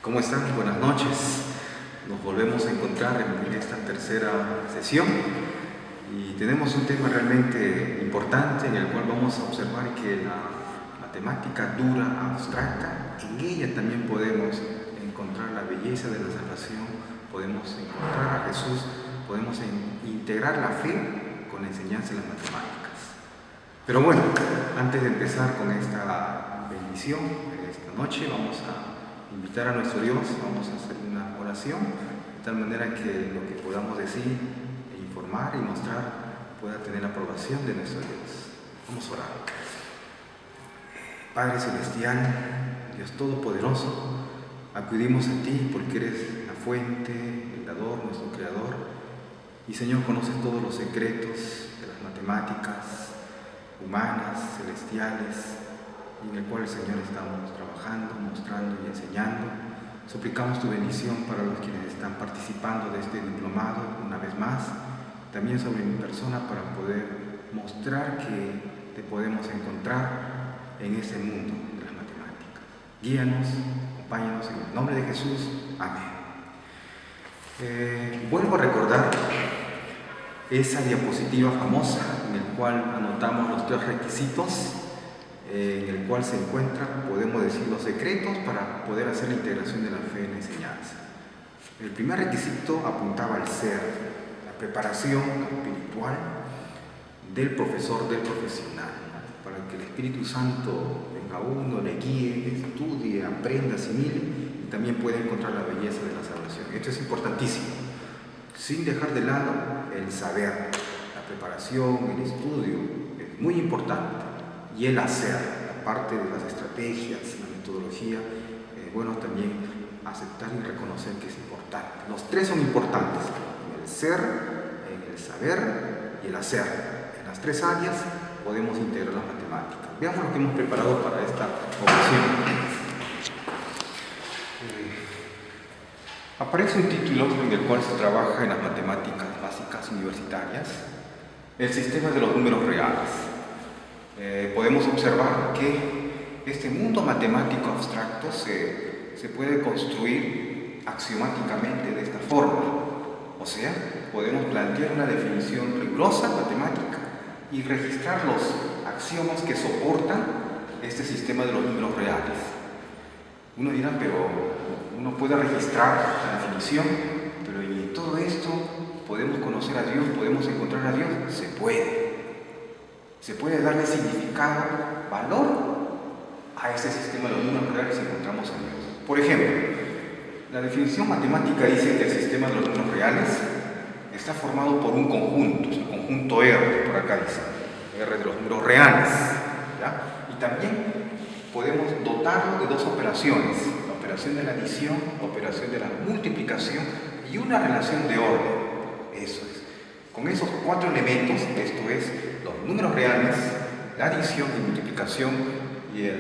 ¿Cómo están? Buenas noches. Nos volvemos a encontrar en esta tercera sesión y tenemos un tema realmente importante en el cual vamos a observar que la matemática dura, abstracta, en ella también podemos encontrar la belleza de la salvación, podemos encontrar a Jesús, podemos integrar la fe con la enseñanza de las matemáticas. Pero bueno, antes de empezar con esta bendición, esta noche vamos a invitar a nuestro Dios, vamos a hacer una oración, de tal manera que lo que podamos decir, informar y mostrar pueda tener la aprobación de nuestro Dios. Vamos a orar. Padre Celestial, Dios Todopoderoso, acudimos a ti porque eres la fuente, el dador, nuestro Creador, y Señor, conoces todos los secretos de las matemáticas humanas, celestiales, y en el cual, Señor, estamos trabajando, mostrando y enseñando. Suplicamos tu bendición para los quienes están participando de este diplomado una vez más, también sobre mi persona, para poder mostrar que te podemos encontrar en ese mundo de las matemáticas. Guíanos, acompáñanos en el nombre de Jesús. Amén. Vuelvo a recordar esa diapositiva famosa en la cual anotamos los 3 requisitos en el cual se encuentran, podemos decir, los secretos para poder hacer la integración de la fe en la enseñanza. El primer requisito apuntaba al ser, la preparación espiritual del profesor, del profesional, para que el Espíritu Santo venga a uno, le guíe, estudie, aprenda, asimile y también pueda encontrar la belleza de la salvación. Esto es importantísimo, sin dejar de lado el saber, la preparación, el estudio, es muy importante. Y el hacer, la parte de las estrategias, la metodología, bueno, también aceptar y reconocer que es importante. Los 3 son importantes, el ser, el saber y el hacer. En las 3 áreas podemos integrar las matemáticas. Veamos lo que hemos preparado para esta ocasión. Aparece un título en el cual se trabaja en las matemáticas básicas universitarias, el sistema de los números reales. Podemos observar que este mundo matemático abstracto se puede construir axiomáticamente de esta forma. O sea, podemos plantear una definición rigurosa matemática y registrar los axiomas que soportan este sistema de los números reales. Uno dirá, pero uno puede registrar la definición, pero en todo esto podemos conocer a Dios, podemos encontrar a Dios. Se puede darle significado, valor a este sistema de los números reales si encontramos a Dios. Por ejemplo, la definición matemática dice que el sistema de los números reales está formado por un conjunto, el conjunto R, por acá dice, R de los números reales, ¿ya? Y también podemos dotarlo de 2 operaciones, la operación de la adición, la operación de la multiplicación y una relación de orden. Eso es. Con esos 4 elementos, esto es, los números reales, la adición y multiplicación y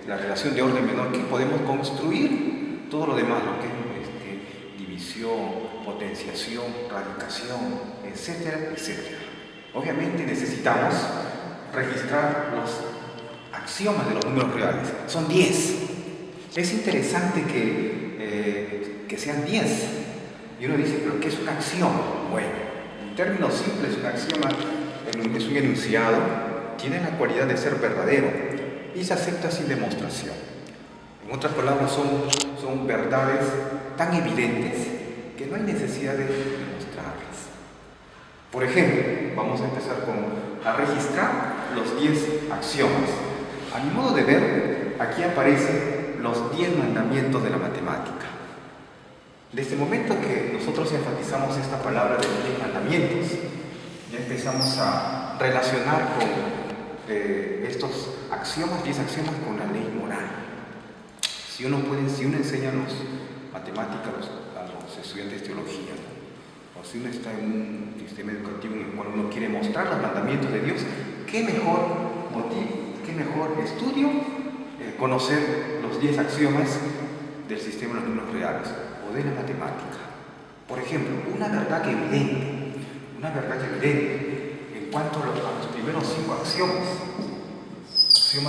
la relación de orden menor, que podemos construir todo lo demás, lo que es división, potenciación, radicación, etcétera, etcétera. Obviamente necesitamos registrar los axiomas de los números reales. Son 10. Es interesante que sean 10. Y uno dice, ¿pero qué es un axioma? Bueno, en términos simples, un axioma es un enunciado, tiene la cualidad de ser verdadero y se acepta sin demostración. En otras palabras, son verdades tan evidentes que no hay necesidad de demostrarlas. Por ejemplo, vamos a empezar a registrar los 10 axiomas. A mi modo de ver, aquí aparecen los 10 mandamientos de la matemática. Desde el momento que nosotros enfatizamos esta palabra de los 10 mandamientos, ya empezamos a relacionar con estos axiomas, 10 axiomas, con la ley moral. Si uno enseña matemáticas a los estudiantes de teología, ¿no? O si uno está en un sistema educativo en el cual uno quiere mostrar los mandamientos de Dios, ¿qué mejor motivo, qué mejor estudio conocer los 10 axiomas del sistema de los números reales o de la matemática? Por ejemplo, una verdad evidente en cuanto a los primeros 5 axiomas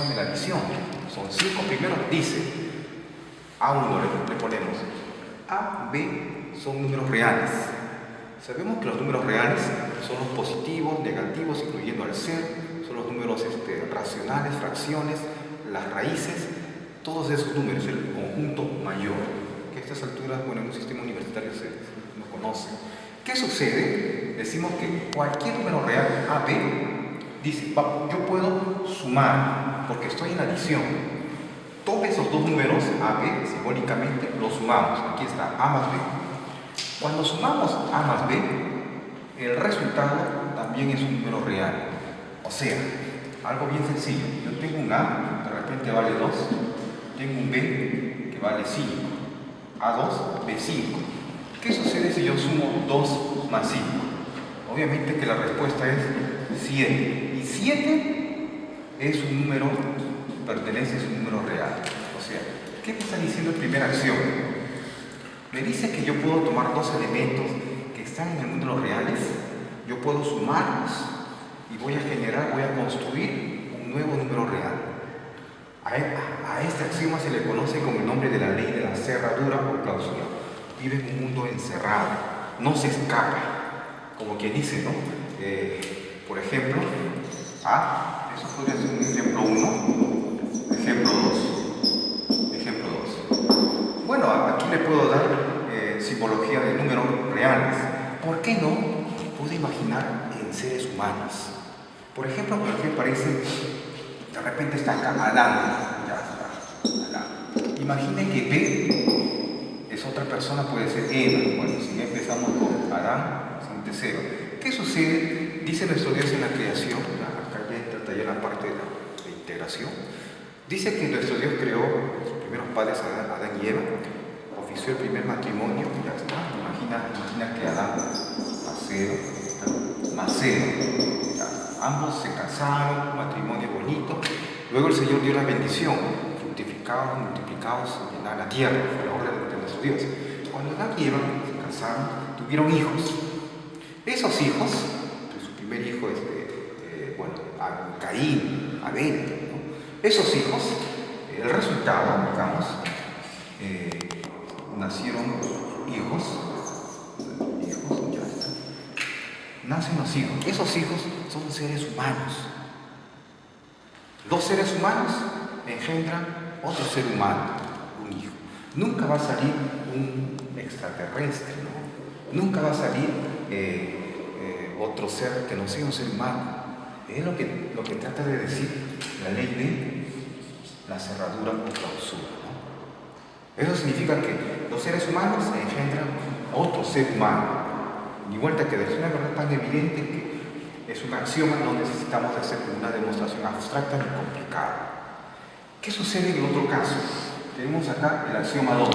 de la adición. Son 5 primeros, dice: A1 le ponemos. A, B son números reales. Sabemos que los números reales son los positivos, negativos, incluyendo al ser, son los números racionales, fracciones, las raíces, todos esos números, el conjunto mayor, que a estas alturas, bueno, en un sistema universitario se conoce. ¿Qué sucede? Decimos que cualquier número real, A, B, dice, yo puedo sumar, porque estoy en adición. Todos esos dos números, A, B, simbólicamente, los sumamos. Aquí está, A más B. Cuando sumamos A más B, el resultado también es un número real. O sea, algo bien sencillo. Yo tengo un A, de repente vale 2. Tengo un B, que vale 5. A2, B5. ¿Qué sucede si yo sumo 2 más 5? Obviamente que la respuesta es 7. Y 7 es un número, pertenece a un número real. O sea, ¿qué me está diciendo la primera acción? Me dice que yo puedo tomar dos elementos que están en el mundo de los reales, yo puedo sumarlos y voy a construir un nuevo número real. A este axioma se le conoce con el nombre de la ley de la cerradura o clausura. Vive en un mundo encerrado, no se escapa, como quien dice, ¿no? Por ejemplo, eso podría ser un ejemplo 1, ejemplo 2, ejemplo 2. Bueno, aquí le puedo dar simbología de números reales. ¿Por qué no? Puedo imaginar en seres humanos. Por ejemplo, aquí aparece, de repente está acá Adán. Ya está, Adán. Imaginen que B es otra persona, puede ser Eva. Bueno, si ya empezamos con Adán, sin cero. ¿Qué sucede? Dice nuestro Dios en la creación, acá ya entra ya la parte de la integración. Dice que nuestro Dios creó los primeros padres, Adán y Eva, ofició el primer matrimonio, ya está. Imagina que Adán, Macero, ambos se casaron, un matrimonio bonito. Luego el Señor dio la bendición, fructificados, multiplicados, llenar la tierra, fue la obra de nuestro Dios. Cuando Adán y Eva se casaron, tuvieron hijos. Esos hijos, su primer hijo es Caín, Abel, ¿no? Esos hijos, el resultado, digamos, nacieron hijos, ya está. Nacen los hijos. Esos hijos son seres humanos. Dos seres humanos engendran otro ser humano, un hijo. Nunca va a salir un extraterrestre, ¿no? Nunca va a salir otro ser que no sea un ser humano. Es lo que trata de decir la ley de la cerradura o clausura, ¿no? Eso significa que los seres humanos engendran otro ser humano. Ni vuelta que es una verdad tan evidente que es un axioma, no necesitamos hacer una demostración abstracta ni complicada. ¿Qué sucede en el otro caso? Tenemos acá el axioma 2.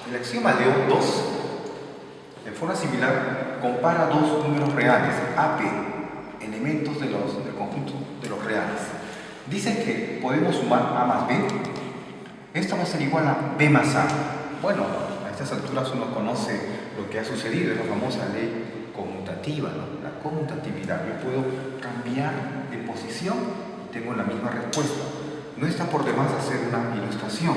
El axioma 2, de forma similar, compara dos números reales, AP, elementos del conjunto de los reales. Dicen que podemos sumar A más B. Esto va a ser igual a B más A. Bueno, a estas alturas uno conoce lo que ha sucedido, es la famosa ley conmutativa, ¿no? La conmutatividad. Yo puedo cambiar de posición y tengo la misma respuesta. No está por demás hacer una ilustración.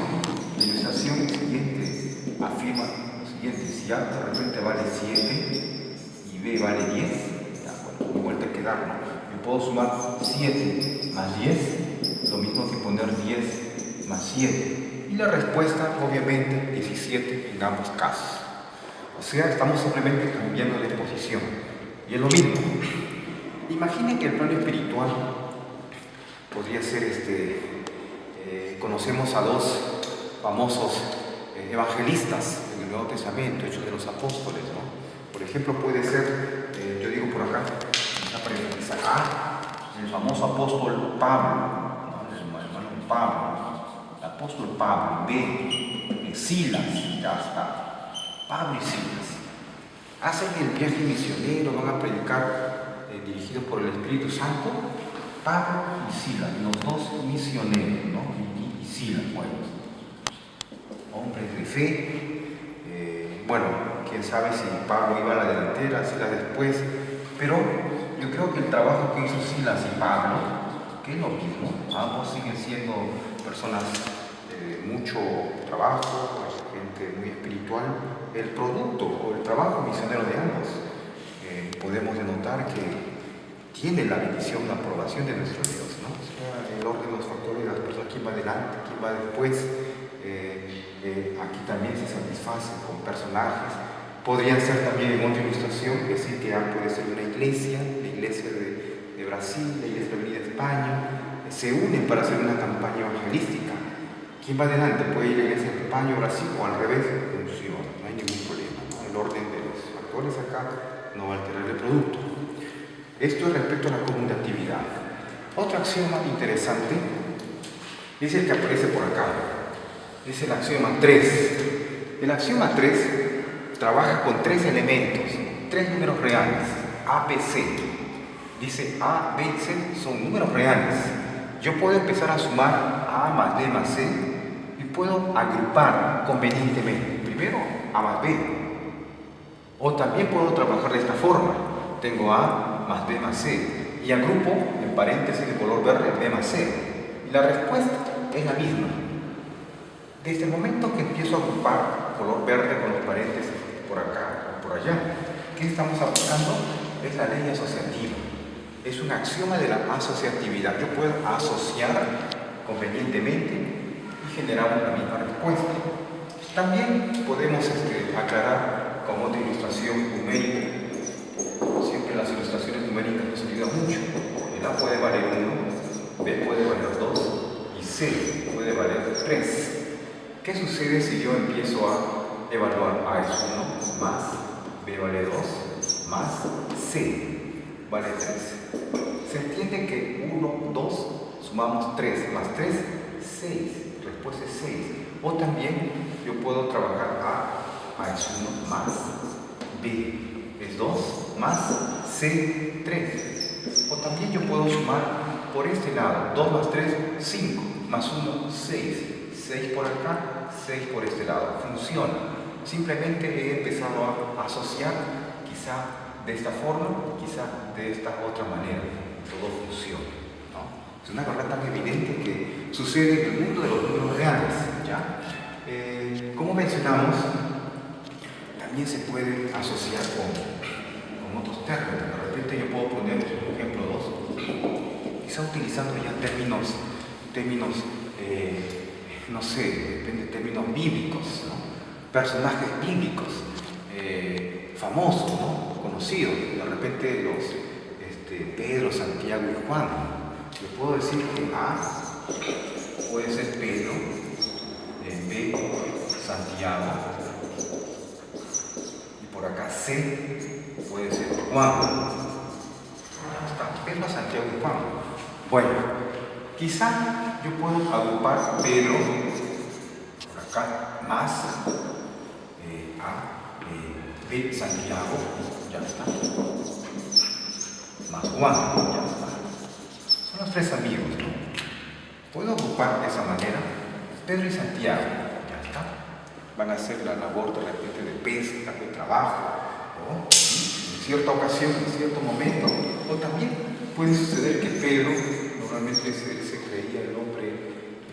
La ilustración siguiente afirma lo siguiente: si A de repente vale 7 y B vale 10, ya, bueno, de vuelta a quedar, ¿no? Yo puedo sumar 7 más 10, lo mismo que poner 10 más 7. Y la respuesta, obviamente, 17 en ambos casos. O sea, estamos simplemente cambiando de posición. Y es lo mismo. Imaginen que el plano espiritual podría ser conocemos a dos famosos evangelistas en el Nuevo Testamento, Hechos de los Apóstoles, ¿no? Por ejemplo, puede ser, yo digo por acá, el famoso apóstol Pablo, ¿no? El hermano Pablo, el apóstol Pablo, B, Silas, ya está, Pablo y Silas. Hacen el viaje misionero, van a predicar dirigidos por el Espíritu Santo. Pablo y Silas, los dos misioneros, ¿no? Y Silas, bueno, hombres de fe. Bueno, quién sabe si Pablo iba a la delantera, Silas después, pero yo creo que el trabajo que hizo Silas y Pablo, que es lo mismo, ambos siguen siendo personas mucho trabajo, hay gente muy espiritual, el producto o el trabajo misionero de ambos, podemos denotar que tiene la bendición, la aprobación de nuestro Dios, ¿no? O sea, el orden de los factores de las personas, quién va adelante, quién va después, aquí también se satisface con personajes. Podrían ser también en otra ilustración, decir que puede ser una iglesia, la iglesia de Brasil, la iglesia de España, se unen para hacer una campaña evangelística. ¿Quién va adelante? Puede ir a la iglesia de España o Brasil, o al revés, funciona, no hay ningún problema, ¿no? El orden de los factores acá no va a alterar el producto. Esto es respecto a la conmutatividad. Otro axioma interesante es el que aparece por acá. Es el axioma 3. El axioma 3 trabaja con 3 elementos, 3 números reales, A, B, C. Dice A, B y C son números reales. Yo puedo empezar a sumar A más B más C y puedo agrupar convenientemente. Primero A más B. O también puedo trabajar de esta forma. Tengo A más B más C y agrupo en paréntesis de color verde B más C. Y la respuesta es la misma. Desde el momento que empiezo a agrupar color verde con los paréntesis por acá o por allá, ¿qué estamos aplicando? Es la ley asociativa. Es un axioma de la asociatividad. Yo puedo asociar convenientemente y generamos la misma respuesta. También podemos aclarar con otra ilustración numérica. Siempre las ilustraciones numéricas nos ayudan mucho. El A puede valer 1, B puede valer 2 y C puede valer 3. ¿Qué sucede si yo empiezo a evaluar? A es 1 más, B vale 2 más, C vale 3. Se entiende que 1, 2, sumamos 3 más 3, 6. Respuesta es 6. O también yo puedo trabajar A es 1 más, B es 2 más, C 3. O también yo puedo sumar por este lado, 2 más 3, 5, más 1, 6. 6 por acá, 6 por este lado. Funciona. Simplemente he empezado a asociar, quizá de esta forma, quizá de esta otra manera. Todo funciona, ¿no? Es una verdad tan evidente que sucede en el mundo de los números reales, ¿ya? Como mencionamos, también se puede asociar con otros términos. De repente yo puedo poner, por ejemplo, 2, quizá utilizando ya términos no sé, depende de términos bíblicos, ¿no? Personajes bíblicos, famosos, ¿no? Conocidos. De repente Pedro, Santiago y Juan. Yo puedo decir que A puede ser Pedro, B, Santiago, y por acá C puede ser Juan. Ya está, Pedro, Santiago y Juan. Bueno, quizá yo puedo agrupar Pedro, por acá, más A, B, Santiago, ya está, más Juan, ya está. Son los 3 amigos, ¿no? Puedo agrupar de esa manera Pedro y Santiago, ya está. Van a hacer la labor de repente de pesca, de trabajo, o en cierta ocasión, en cierto momento, o también puede suceder que Pedro normalmente se creía el hombre,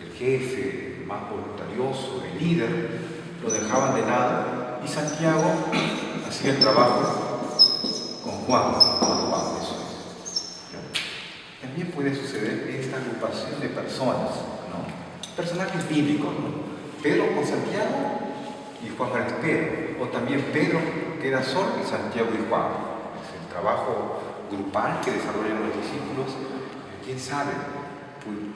el jefe, el más voluntarioso, el líder, lo dejaban de lado y Santiago hacía el trabajo con Juan, eso es. También puede suceder esta agrupación de personas, ¿no? Personajes bíblicos, ¿no? Pedro con Santiago y Juan con Pedro, o también Pedro queda solo y Santiago y Juan. Es el trabajo grupal que desarrollan los discípulos. ¿Quién sabe?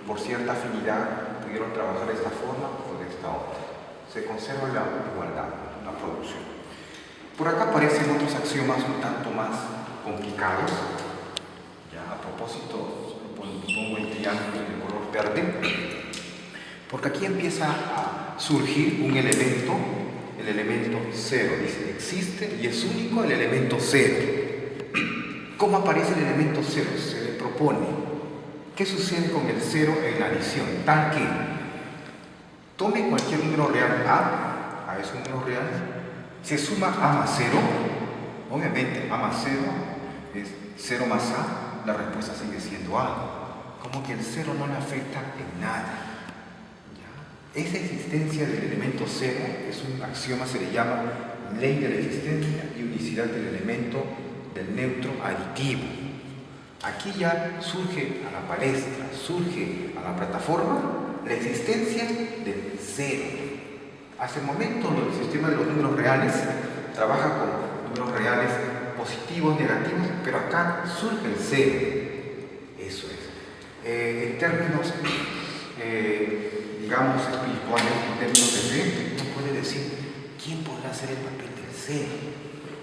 Por cierta afinidad pudieron trabajar de esta forma o de esta otra. Se conserva la igualdad, la producción. Por acá aparecen otros axiomas un tanto más complicados. Ya a propósito, pongo el triángulo de color verde, porque aquí empieza a surgir un elemento, el elemento 0. Dice, existe y es único el elemento 0. ¿Cómo aparece el elemento 0? Se le propone. ¿Qué sucede con el 0 en la adición? Tal que tome cualquier número real A es un número real, se suma A más 0, obviamente A más 0 es 0 más A, la respuesta sigue siendo A. Como que el 0 no le afecta en nada. ¿Ya? Esa existencia del elemento cero es un axioma, se le llama ley de la existencia y unicidad del elemento del neutro aditivo. Aquí ya surge a la palestra, surge a la plataforma la existencia del cero. Hasta el momento el sistema de los números reales trabaja con números reales positivos, negativos, pero acá surge el cero. Eso es. En términos, digamos, espirituales, en términos de fe, uno puede decir, ¿quién podrá hacer el papel del cero?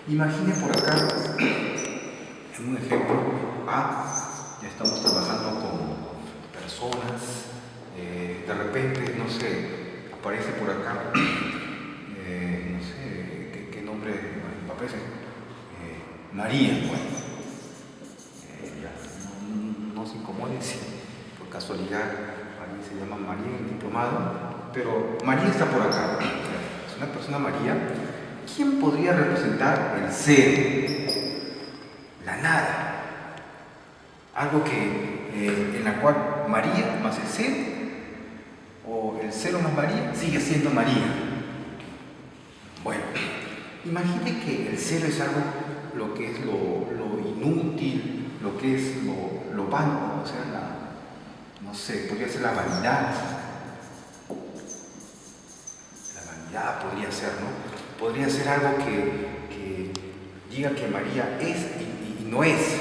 Imagine por acá, en un ejemplo, ya estamos trabajando con personas, de repente, no sé, aparece por acá, no sé, ¿qué nombre aparece? María, bueno, no se incomode si por casualidad alguien se llama María, el diplomado, pero María está por acá, es una persona María. ¿Quién podría representar el cero? La nada. Algo en la cual María más el cero, o el cero más María, sigue siendo María. Bueno, imagine que el cero es algo, lo que es lo inútil, lo que es lo vano, o sea, no sé, podría ser la vanidad. La vanidad podría ser, ¿no? Podría ser algo que diga que María es y no es.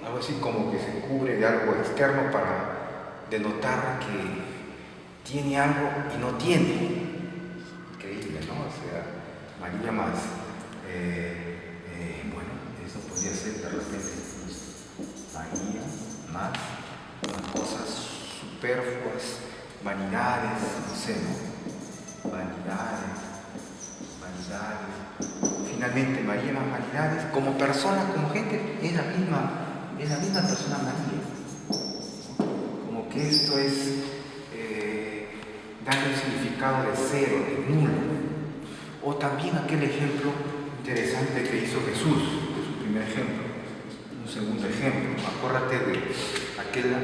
Algo así como que se cubre de algo externo para denotar que tiene algo y no tiene. Increíble, ¿no? O sea, María más, bueno, eso podría ser de repente María más cosas superfluas, vanidades, no sé, ¿no? Vanidades. Finalmente, María más vanidades, como persona, como gente, es la misma persona María. Como que esto es darle un significado de cero, de nulo. O también aquel ejemplo interesante que hizo Jesús, de su primer ejemplo. Un segundo ejemplo, acuérdate de aquella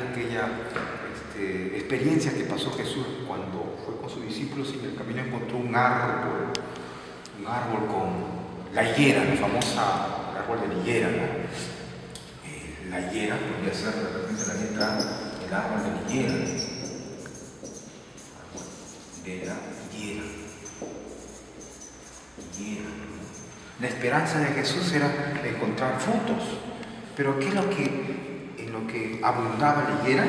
experiencia que pasó Jesús cuando fue con sus discípulos y en el camino encontró un árbol con la higuera, la famosa árbol de la higuera, ¿no? La higuera podría ser de repente la letra el árbol de la higuera. De la higuera. La esperanza de Jesús era encontrar frutos, pero ¿qué es en lo que abundaba la higuera?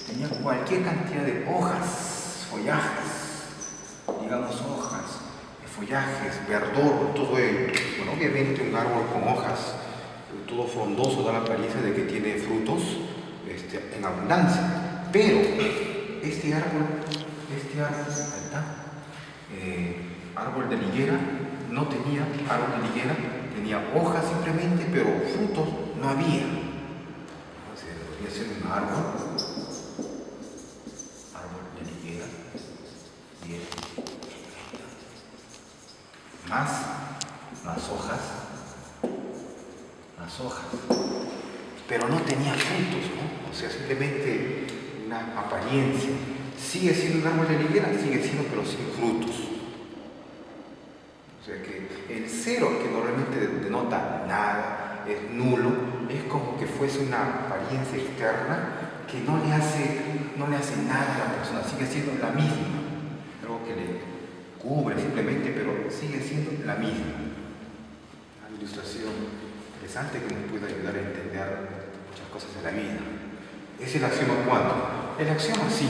Tenía cualquier cantidad de hojas, follajes, digamos hojas, follajes, verdor, todo ello. Bueno, obviamente un árbol con hojas, todo frondoso, da la apariencia de que tiene frutos en abundancia. Pero este árbol, árbol de higuera, no tenía árbol de higuera, tenía hojas simplemente, pero frutos no había. Entonces, podría ser un árbol de higuera, más hojas, pero no tenía frutos, ¿no? O sea, simplemente una apariencia. Sigue siendo un árbol de higuera, sigue siendo, pero sin frutos. O sea que el cero, que normalmente denota nada, es nulo, es como que fuese una apariencia externa que no le hace nada a la persona, sigue siendo la misma. Algo que le cubre simplemente, pero sigue siendo la misma. Una ilustración interesante que nos puede ayudar a entender muchas cosas de la vida. Es el axioma 4. El axioma 5,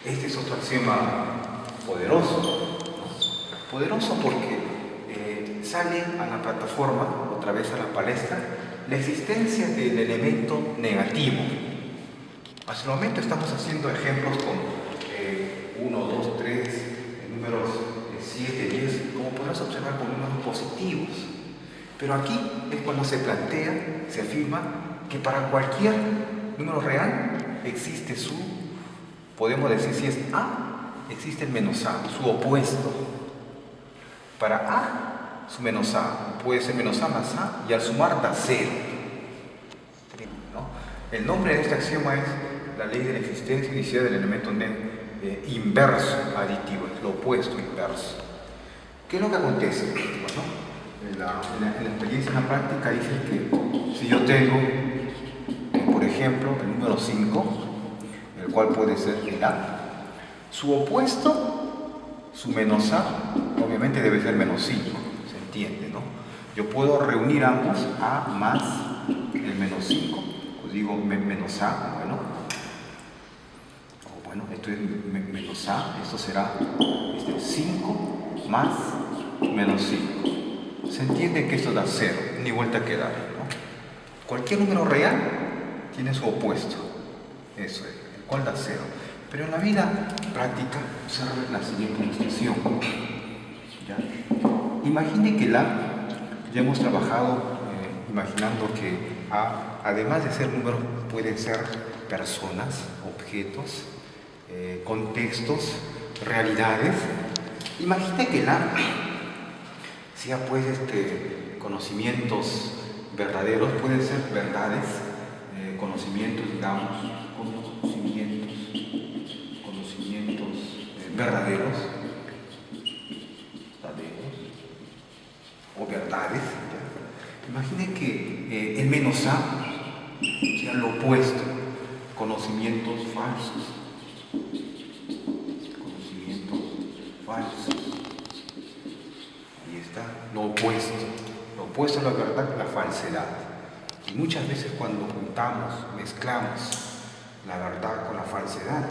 este es otro axioma poderoso, ¿no? Poderoso porque sale a la plataforma, otra vez a la palestra, la existencia del elemento negativo. Hasta el momento estamos haciendo ejemplos con 1, 2, 3, números 7, 10, como podrás observar con números positivos. Pero aquí es cuando se plantea, se afirma que para cualquier número real existe podemos decir si es A, existe el menos A, su opuesto. Para A, su menos A, puede ser menos A más A, y al sumar da 0. ¿No? El nombre de este axioma es la ley de la existencia inicial del elemento inverso aditivo, es lo opuesto inverso. ¿Qué es lo que acontece? Bueno, en la experiencia, en la práctica, dice que si yo tengo, por ejemplo, el número 5, el cual puede ser el A, su opuesto, su menos A, obviamente debe ser menos 5, ¿se entiende, no? Yo puedo reunir ambos, A más el menos 5, pues digo menos A, bueno, esto es menos A, esto será 5 más menos 5. Se entiende que esto da 0, ni vuelta que dar, ¿no? Cualquier número real tiene su opuesto, eso es, el cual da 0. Pero en la vida práctica, observe la siguiente ilustración. ¿Ya? Imagine que ya hemos trabajado imaginando que A, además de ser números, pueden ser personas, objetos, contextos, realidades. Imagine que sea pues conocimientos verdaderos, pueden ser verdades, conocimientos, digamos, conocimientos verdaderos o verdades. ¿Ya? Imagine que el menos A sea lo opuesto, conocimientos falsos. Ahí está, lo opuesto a la verdad, la falsedad. Y muchas veces cuando juntamos, mezclamos la verdad con la falsedad,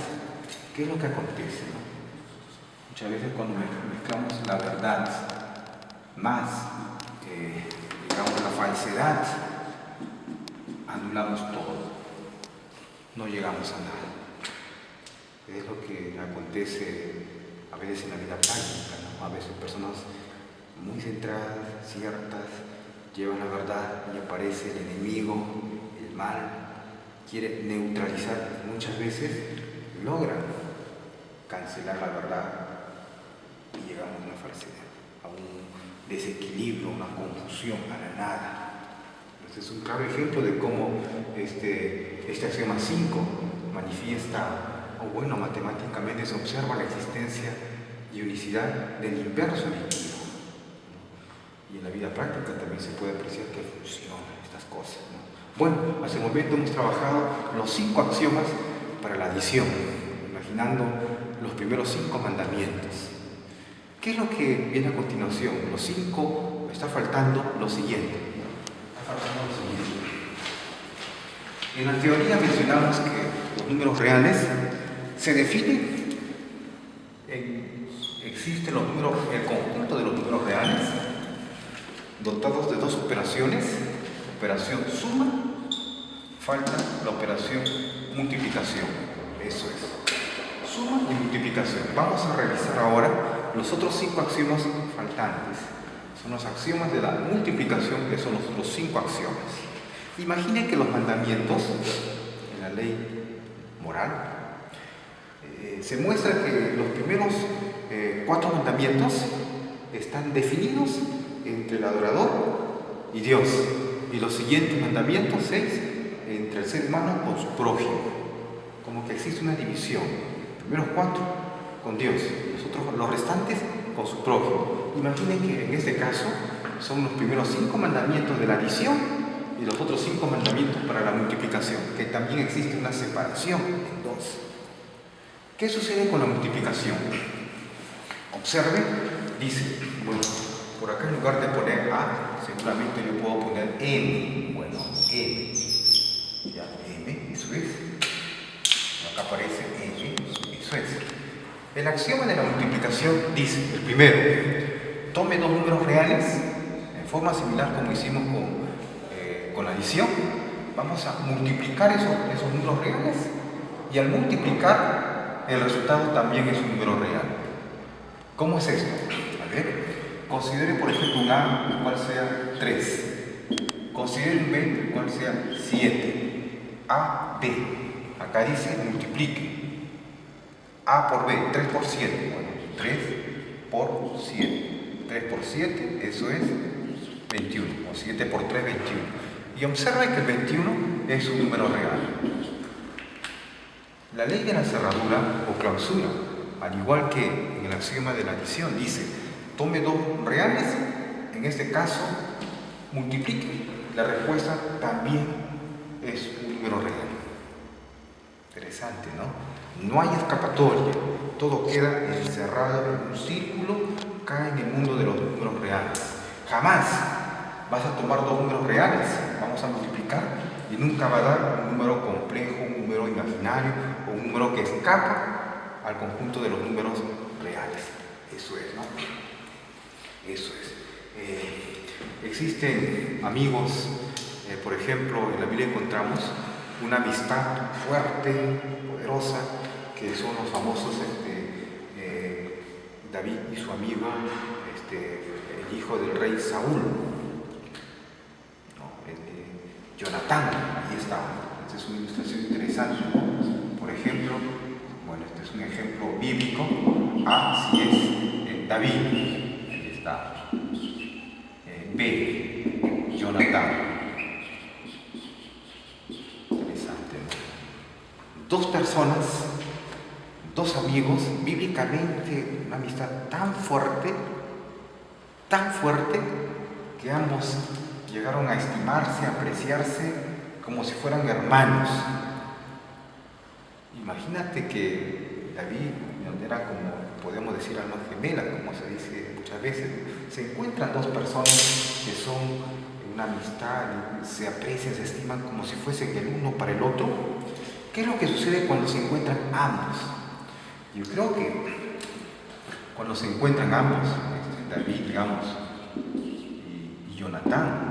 ¿qué es lo que acontece? ¿No? Muchas veces cuando mezclamos la verdad más, digamos, la falsedad, anulamos todo, no llegamos a nada. Es lo que acontece a veces en la vida práctica, ¿no? A veces personas muy centradas, ciertas, llevan la verdad y aparece el enemigo, el mal, quiere neutralizar. Muchas veces logran cancelar la verdad y llegamos a una falsedad, a un desequilibrio, a una confusión, a la nada. Este es un claro ejemplo de cómo este axioma 5 manifiesta, matemáticamente se observa la existencia y unicidad del inverso aditivo. Y en la vida práctica también se puede apreciar que funcionan estas cosas, ¿no? Bueno, hace un momento hemos trabajado los 5 axiomas para la adición, imaginando los primeros 5 mandamientos. ¿Qué es lo que viene a continuación? Los 5, está faltando lo siguiente. En la teoría mencionamos que los números reales se definen, existen los números, el conjunto de los números reales, dotados de 2 operaciones, operación suma, falta la operación multiplicación, eso es, suma y multiplicación. Vamos a revisar ahora los otros 5 axiomas faltantes, son los axiomas de la multiplicación, que son los otros 5 axiomas. Imagine que los mandamientos, en la ley moral, se muestra que los primeros 4 mandamientos están definidos entre el adorador y Dios, y los siguientes mandamientos 6 entre el ser humano con su prójimo, como que existe una división, los primeros 4 con Dios, los restantes con su prójimo. Imaginen que en este caso son los primeros 5 mandamientos de la adición y los otros 5 mandamientos para la multiplicación, que también existe una separación en 2. ¿Qué sucede con la multiplicación? Observe, dice, bueno, por acá en lugar de poner A, seguramente yo puedo poner M. Bueno, M. Ya, M, eso es. Acá aparece M, eso es. El axioma de la multiplicación dice, el primero, tome 2 números reales, en forma similar como hicimos con la adición. Vamos a multiplicar esos números reales y al multiplicar el resultado también es un número real. ¿Cómo es esto? A ver, considere por ejemplo un A el cual sea 3, considere un B el cual sea 7, A, B, acá dice multiplique, A por B, 3 por 7, bueno, 3 por 7, 3 por 7, eso es 21, o 7 por 3, 21. Y observen que el 21 es un número real. La ley de la cerradura o clausura, al igual que en el axioma de la adición, dice: tome 2 reales, en este caso multiplique. La respuesta también es un número real. Interesante, ¿no? No hay escapatoria, todo queda encerrado en un círculo, cae en el mundo de los números reales. Jamás vas a tomar 2 números reales, vamos a multiplicar, y nunca va a dar un número complejo, un número imaginario o un número que escapa al conjunto de los números reales. Eso es, ¿no? Eso es. Existen amigos, por ejemplo, en la Biblia encontramos una amistad fuerte, poderosa, que son los famosos David y su amigo, el hijo del rey Saúl, ¿no? Jonatán, ahí está. Esta es una ilustración interesante, ¿no? Por ejemplo, bueno, este es un ejemplo bíblico. A, si es David, ahí está. B, Jonatán. Interesante, ¿no? 2 personas, 2 amigos, bíblicamente una amistad tan fuerte, que ambos llegaron a estimarse, a apreciarse como si fueran hermanos. Imagínate que David era como, podemos decir, almas gemelas, como se dice muchas veces. Se encuentran 2 personas que son una amistad, se aprecian, se estiman como si fuesen el uno para el otro. ¿Qué es lo que sucede cuando se encuentran ambos? Yo creo que cuando se encuentran ambos, David, digamos, y Jonatán,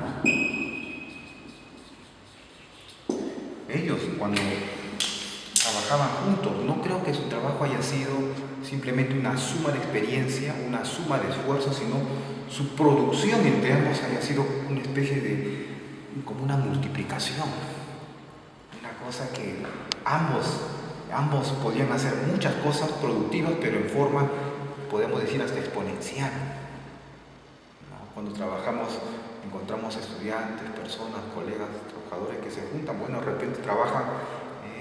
ellos cuando trabajaban juntos, no creo que su trabajo haya sido simplemente una suma de experiencia, una suma de esfuerzo, sino su producción entre ambos haya sido una especie de, como una multiplicación, una cosa que ambos podían hacer muchas cosas productivas, pero en forma, podemos decir, hasta exponencial, ¿no? Cuando trabajamos, encontramos estudiantes, personas, colegas, trabajadores que se juntan, bueno, de repente trabajan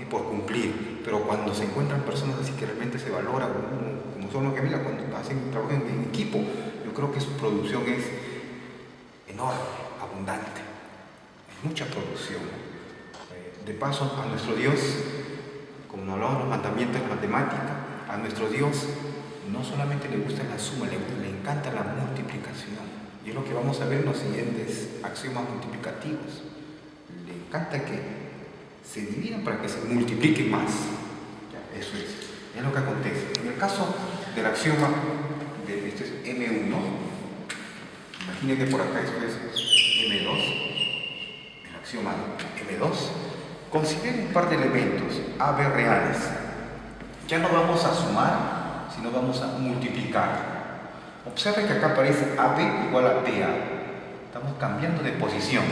por cumplir, pero cuando se encuentran personas así que realmente se valoran, como son los que miran, cuando trabajan en equipo, yo creo que su producción es enorme, abundante, hay mucha producción. De paso, a nuestro Dios, como hablamos de los mandamientos de la matemática, a nuestro Dios no solamente le gusta la suma, le encanta la multiplicación, y es lo que vamos a ver en los siguientes axiomas multiplicativos. Le encanta que se dividan para que se multipliquen más. Ya, eso es lo que acontece. En el caso del axioma de este es M1, imagine que por acá esto es M2, el axioma M2, considere un par de elementos AB reales. Ya no vamos a sumar, sino vamos a multiplicar. Observe que acá aparece AB igual a BA. Estamos cambiando de posición.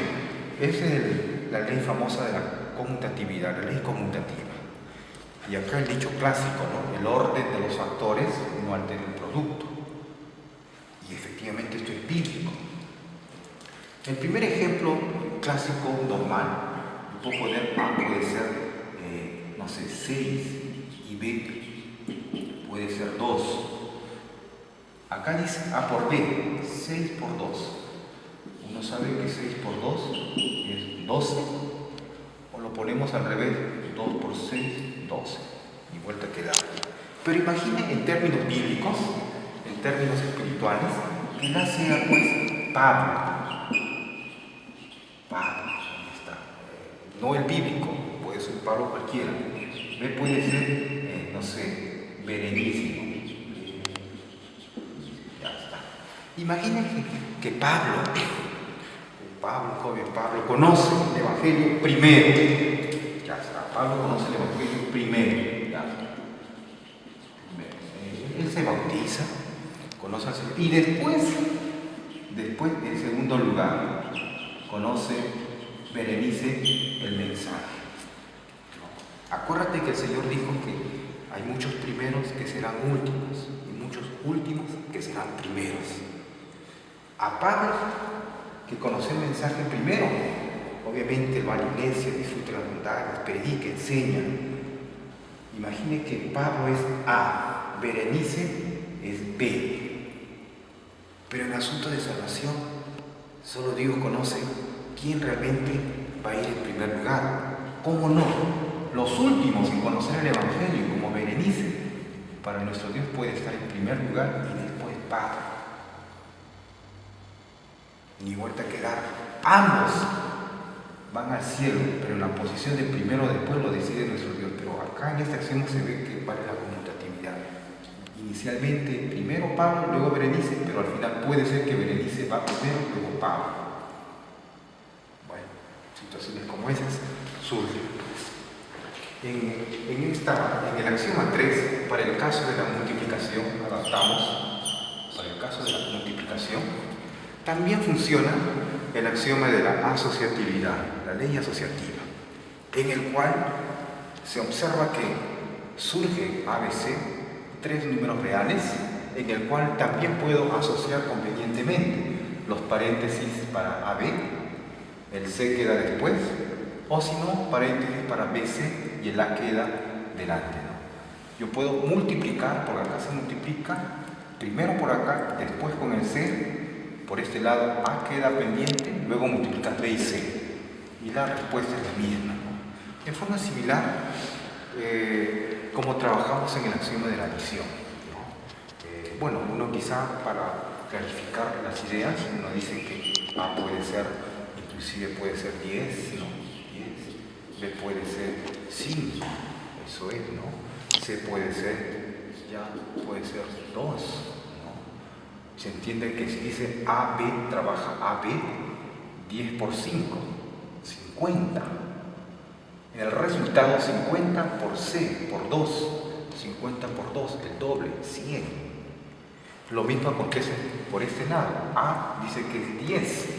Esa es la ley famosa de la conmutatividad, la ley conmutativa. Y acá el dicho clásico, ¿no? El orden de los factores no altera el producto. Y efectivamente esto es bíblico. El primer ejemplo clásico normal, yo puedo poner A puede ser, no sé, 6 y B puede ser 2. Acá dice A por B, 6 por 2. Uno sabe que 6 por 2 es 12. O lo ponemos al revés, 2 por 6, 12. Y vuelta queda. Pero imagine en términos bíblicos, en términos espirituales, que la sea pues Pablo. Ahí está. No el bíblico, puede ser Pablo cualquiera. B puede ser, no sé, Berenice, ¿no? Ya está. Imaginen que Pablo, joven Pablo, conoce el Evangelio primero. Ya está, Pablo conoce el Evangelio primero. Él se bautiza, conoce al Señor. Y después, en segundo lugar, conoce Berenice el mensaje. Acuérdate que el Señor dijo que hay muchos primeros que serán últimos y muchos últimos que serán primeros. A Pablo, que conoce el mensaje primero, obviamente va a la iglesia, disfruta las bondades, predica, enseña. Imagine que Pablo es A, Berenice es B. Pero en asunto de salvación, solo Dios conoce quién realmente va a ir en primer lugar. ¿Cómo no? Los últimos en conocer el Evangelio, como Berenice, para nuestro Dios puede estar en primer lugar y después Pablo. Ni vuelta a quedar. Ambos van al cielo, pero en la posición de primero o después lo decide nuestro Dios. Pero acá en esta acción se ve que vale la conmutatividad. Inicialmente primero Pablo, luego Berenice, pero al final puede ser que Berenice va primero, luego Pablo. Bueno, situaciones como esas surgen. En el axioma 3, para el caso de la multiplicación, adaptamos, para el caso de la multiplicación, también funciona el axioma de la asociatividad, la ley asociativa, en el cual se observa que surge ABC, 3 números reales, en el cual también puedo asociar convenientemente los paréntesis para AB, el C queda después, o si no, paréntesis para BC y el A queda delante, ¿no? Yo puedo multiplicar, por acá se multiplica, primero por acá, después con el C, por este lado A queda pendiente, luego multiplicas B y C, y la respuesta es la misma, ¿no? En forma similar, como trabajamos en el axioma de la adición, ¿no? Bueno, uno quizá para clarificar las ideas, uno dice que A puede ser, inclusive puede ser 10, ¿no? B puede ser 5, eso es, ¿no? C puede ser, ya puede ser 2, ¿no? Se entiende que si dice AB, trabaja AB, 10 por 5, 50. En el resultado 50 por C, por 2, 50 por 2, el doble, 100. Lo mismo acontece por este lado. A dice que es 10,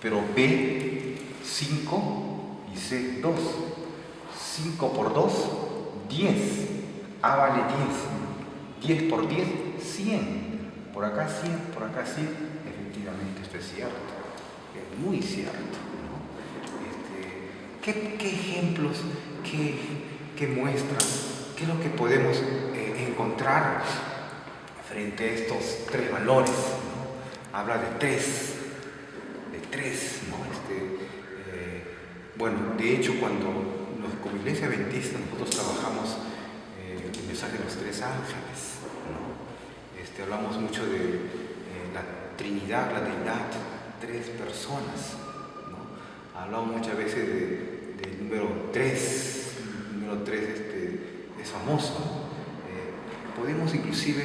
pero B, 5 y C, 2. 5 por 2, 10. A vale 10. 10 por 10, 100. Por acá 100, por acá 100. Efectivamente, esto es cierto. Es muy cierto, ¿no? ¿Qué ejemplos, qué muestras, qué es lo que podemos encontrar frente a estos 3 valores, ¿no? Habla de 3, ¿no? Bueno, de hecho, cuando como Iglesia Adventista nosotros trabajamos el mensaje de los 3 ángeles, ¿no? Hablamos mucho de la Trinidad, la Deidad, 3 personas, ¿no? Hablamos muchas veces del número 3, el número 3 es famoso, ¿no? Podemos inclusive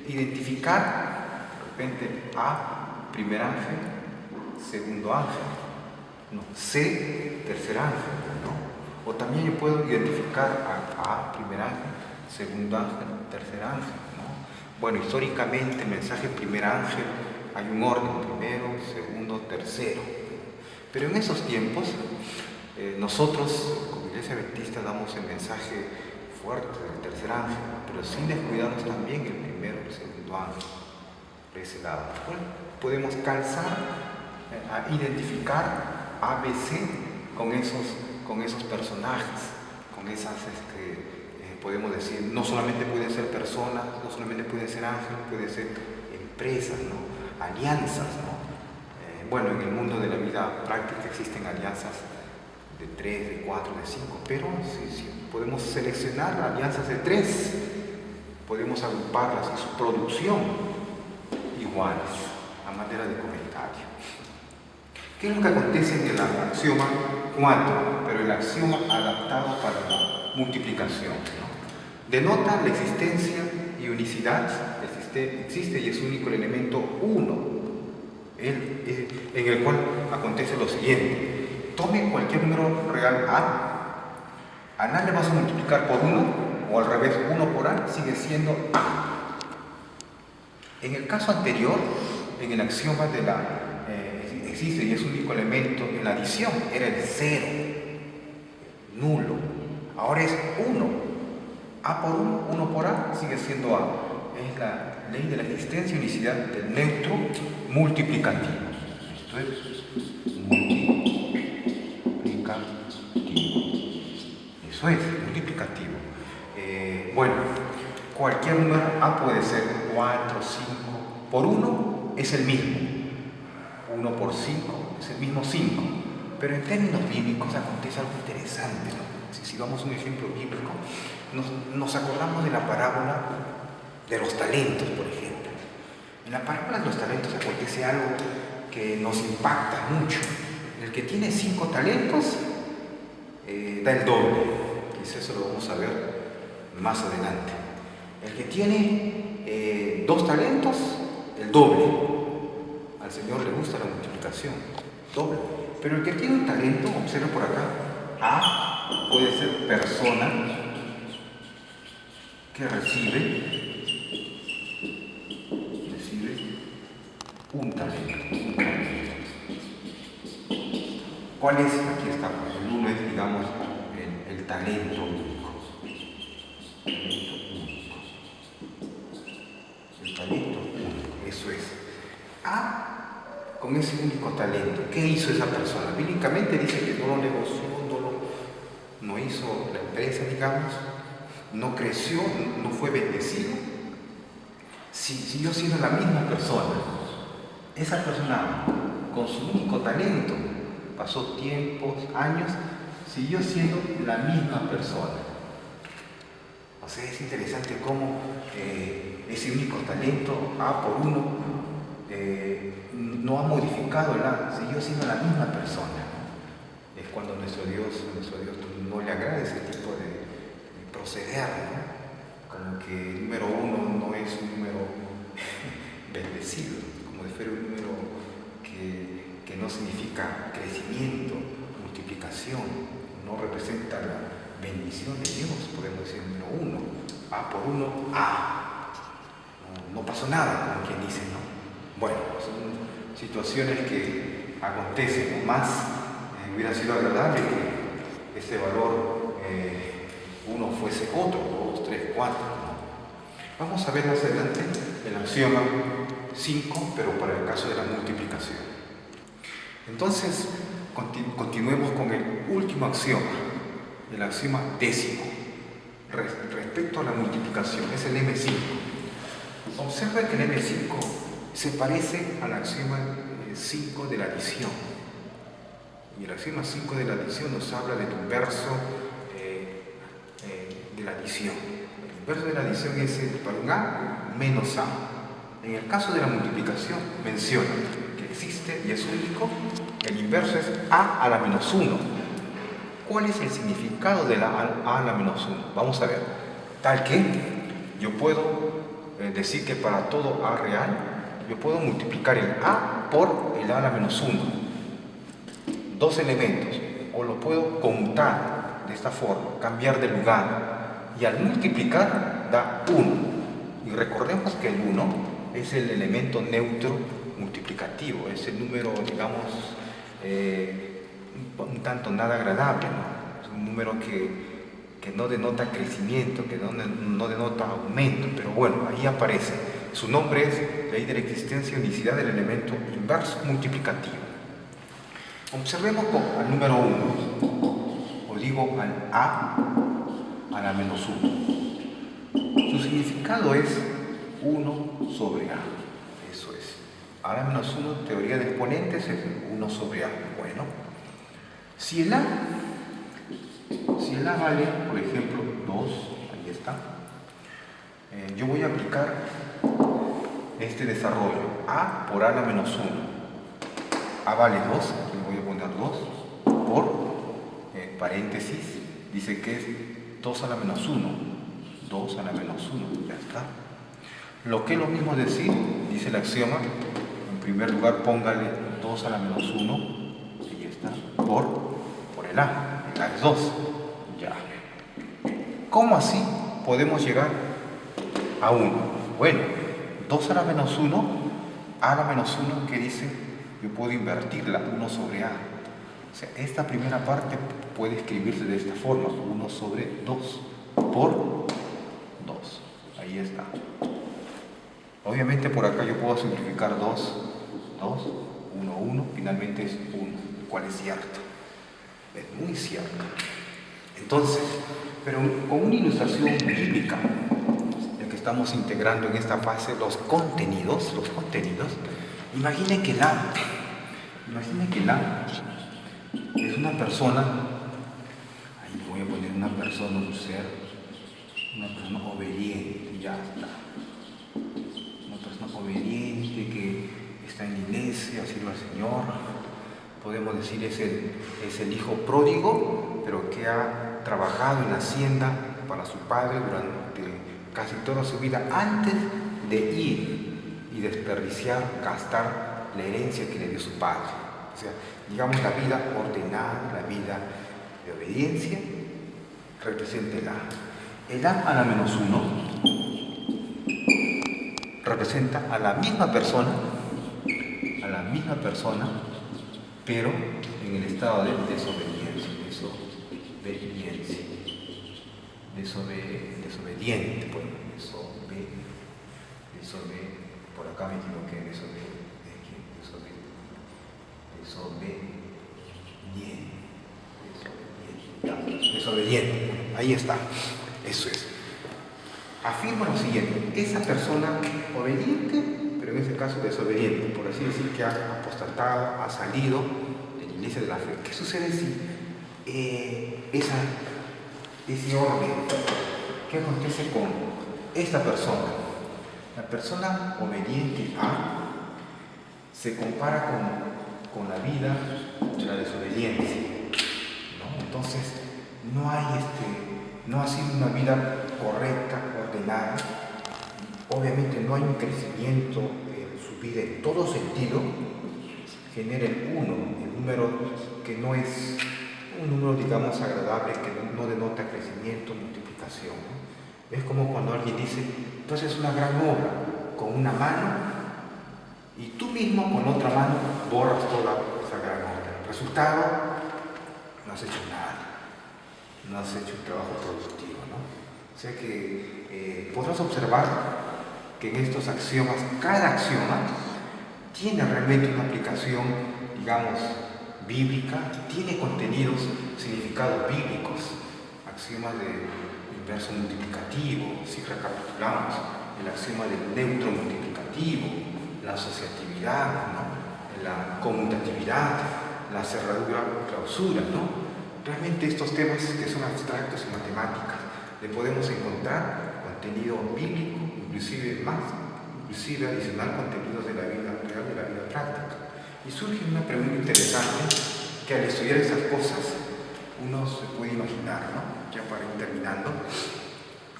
identificar de repente A, primer ángel, segundo ángel, ¿no? C, tercer ángel, ¿no? O también yo puedo identificar a primer ángel, segundo ángel, tercer ángel, ¿no? Bueno, históricamente el mensaje primer ángel hay un orden, primero, segundo, tercero. Pero en esos tiempos nosotros como Iglesia Adventista damos el mensaje fuerte del tercer ángel, pero sin descuidarnos también el primero y el segundo ángel, por ese lado. Bueno, podemos calzar, a identificar ABC con esos personajes, con esas, podemos decir, no solamente pueden ser personas, no solamente pueden ser ángeles, pueden ser empresas, ¿no? Alianzas, ¿no? Bueno, en el mundo de la vida práctica existen alianzas de 3, de 4, de 5, pero si podemos seleccionar alianzas de 3, podemos agruparlas en su producción iguales, a manera de comentario. ¿Qué es lo que acontece en el axioma 4, pero el axioma adaptado para la multiplicación, ¿no? Denota la existencia y unicidad, existe y es único el elemento 1, en el cual acontece lo siguiente. Tome cualquier número real A le vas a multiplicar por 1, o al revés, 1 por A sigue siendo A. En el caso anterior, en el axioma de la existe y es único elemento en la adición, era el 0, nulo. Ahora es 1. A por 1, 1 por A sigue siendo A. Es la ley de la existencia y unicidad del neutro multiplicativo. Esto es multiplicativo. Eso es, multiplicativo. Bueno, cualquier número A puede ser 4, 5, por 1 es el mismo, 1 por 5 es el mismo 5, pero en términos bíblicos acontece algo interesante, ¿no? Si vamos a un ejemplo bíblico, nos acordamos de la parábola de los talentos, por ejemplo. En la parábola de los talentos acontece algo que nos impacta mucho. El que tiene 5 talentos da el doble. Quizás eso lo vamos a ver más adelante. El que tiene 2 talentos, el doble. Al Señor le gusta la multiplicación, doble. Pero el que tiene un talento, observa por acá, A puede ser persona que recibe un talento. ¿Cuál es? Aquí está. El 1 es, digamos, el talento único. El talento único, eso es. A, con ese único talento, ¿qué hizo esa persona? Bíblicamente dice que no lo negoció, no hizo la empresa, digamos, no creció, no fue bendecido. Siguió siendo la misma persona. Esa persona, con su único talento, pasó tiempos, años, siguió siendo la misma persona. O sea, es interesante cómo ese único talento, A por 1, no ha modificado el A, siguió siendo la misma persona. Es cuando nuestro Dios no le agrada ese tipo de proceder, ¿no? Como que el número 1 no es un número bendecido, como de fuera un número que no significa crecimiento, multiplicación, no representa la bendición de Dios, podemos decir número 1, A por 1, A. No pasó nada, como quien dice, ¿no? Bueno, son situaciones que acontecen, más hubiera sido agradable que ese valor 1 fuese otro, 2, 3, 4, ¿no? Vamos a ver más adelante el axioma 5, pero para el caso de la multiplicación. Entonces, continuemos con el último axioma, el axioma 10, respecto a la multiplicación, es el M5. Observa que el M5 se parece al axioma 5 de la adición. Y el axioma 5 de la adición nos habla del inverso de la adición. El inverso de la adición es para un A menos A. En el caso de la multiplicación menciona que existe y es único, el inverso es A a la menos 1. ¿Cuál es el significado de la A a la menos 1? Vamos a ver. Tal que yo puedo decir que para todo A real, yo puedo multiplicar el A por el A a la menos 1. 2 elementos. O lo puedo conmutar de esta forma, cambiar de lugar. Y al multiplicar da 1. Y recordemos que el 1 es el elemento neutro multiplicativo, es el número, digamos, un tanto nada agradable, ¿no? Es un número que no denota crecimiento, que no denota aumento, pero bueno, ahí aparece. Su nombre es ley de la existencia y unicidad del elemento inverso multiplicativo. Observemos al número 1, o digo al A a la menos 1. Su significado es 1 sobre A. Eso es. A la menos 1, teoría de exponentes, es 1 sobre A. Bueno, si el A vale, por ejemplo, 2, ahí está, yo voy a aplicar este desarrollo. A por A a la menos 1. A vale 2, le voy a poner 2, por paréntesis, dice que es 2 a la menos 1. 2 a la menos 1, ya está. Lo que es lo mismo decir, dice el axioma, en primer lugar póngale 2 a la menos 1, y ya está, por el A es 2, ya. ¿Cómo así podemos llegar a 1? Bueno, 2 a la menos 1, A a la menos 1, ¿qué dice? Yo puedo invertirla, 1 sobre A. O sea, esta primera parte puede escribirse de esta forma, 1 sobre 2, por 2. Ahí está. Obviamente por acá yo puedo simplificar 2, 1, 1, finalmente es 1, el cual es cierto. Es muy cierto. Entonces, pero con una ilustración bíblica, ya que estamos integrando en esta fase los contenidos, imagine que la es una persona, ahí voy a poner una persona, un ser, una persona obediente, ya está. Una persona obediente que está en la iglesia, sirve al Señor. Podemos decir es el hijo pródigo, pero que ha trabajado en la hacienda para su padre durante casi toda su vida antes de ir y desperdiciar, gastar la herencia que le dio su padre. O sea, digamos la vida ordenada, la vida de obediencia, representa el A. El A a la menos 1 representa a la misma persona, pero en el estado de desobediencia, desobediente, por acá me equivoqué, desobediente, ahí está, eso es. Afirma lo siguiente: esa persona obediente, pero en este caso desobediente, por así decir, que ha apostatado, ha salido de la iglesia de la fe. ¿Qué sucede si ese orden, qué acontece con esta persona? La persona obediente A se compara con la vida de la desobediencia, ¿no? Entonces no ha sido una vida correcta, ordenada. Obviamente no hay un crecimiento en su vida en todo sentido. Genera el 1, el número que no es un número, digamos, agradable, que no denota crecimiento, multiplicación, ¿no? Es como cuando alguien dice: tú haces una gran obra con una mano y tú mismo con otra mano borras toda esa gran obra. Resultado, no has hecho nada, no has hecho un trabajo productivo, ¿no? O sea que podrás observar que en estos axiomas, cada axioma tiene realmente una aplicación, digamos, bíblica, tiene contenidos, significados bíblicos, axiomas de inverso multiplicativo, si recapitulamos, el axioma del neutro multiplicativo, la asociatividad, ¿no? La conmutatividad, la cerradura-clausura, ¿no? Realmente estos temas que son abstractos en matemáticas, le podemos encontrar contenido bíblico, inclusive adicional contenidos de la vida real, de la vida práctica. Y surge una pregunta interesante que al estudiar estas cosas uno se puede imaginar, ¿no? Ya para ir terminando,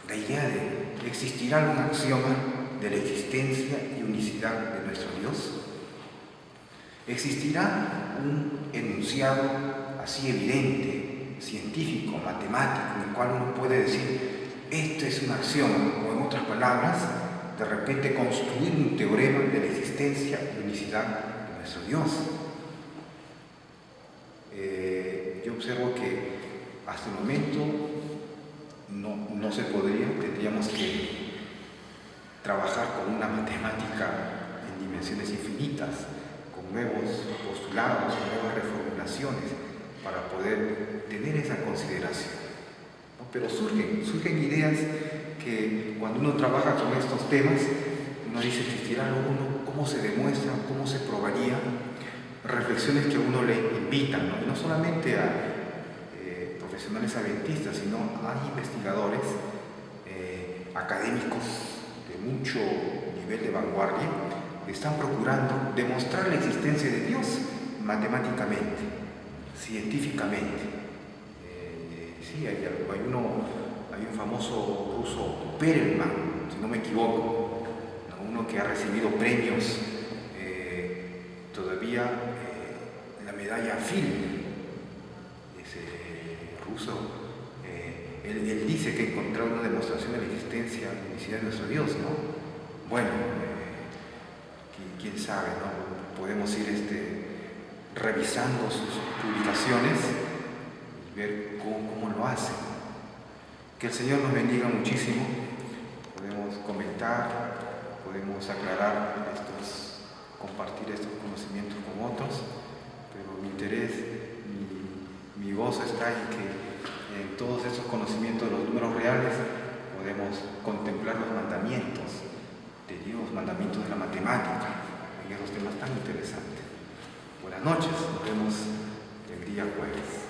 la idea de ¿existirá algún axioma de la existencia y unicidad de nuestro Dios? ¿Existirá un enunciado así evidente, científico, matemático, en el cual uno puede decir esto es un axioma, o en otras palabras, de repente construir un teorema de la existencia y unicidad de nuestro Dios? Yo observo que hasta el momento no se podría, tendríamos que trabajar con una matemática en dimensiones infinitas, con nuevos postulados, nuevas reformulaciones, para poder tener esa consideración, ¿no? Pero surgen ideas que cuando uno trabaja con estos temas, uno dice: ¿existirá alguno? ¿Cómo se demuestra? ¿Cómo se probaría? Reflexiones que a uno le invitan, ¿no? Y no solamente a profesionales adventistas, sino a investigadores, académicos de mucho nivel de vanguardia, que están procurando demostrar la existencia de Dios matemáticamente, científicamente. Sí, hay un famoso ruso, Perelman, si no me equivoco, ¿no? Uno que ha recibido premios, todavía la medalla Fields, ese ruso, él dice que encontró una demostración de la existencia y unicidad de nuestro Dios, ¿no? Bueno, quién sabe, ¿no? Podemos ir revisando sus publicaciones y ver cómo lo hace. Que el Señor nos bendiga muchísimo. Podemos comentar, podemos aclarar compartir estos conocimientos con otros, pero mi interés, mi gozo está en todos esos conocimientos de los números reales podemos contemplar los mandamientos de Dios, mandamientos de la matemática, en esos temas tan interesantes. Buenas noches, nos vemos el día jueves.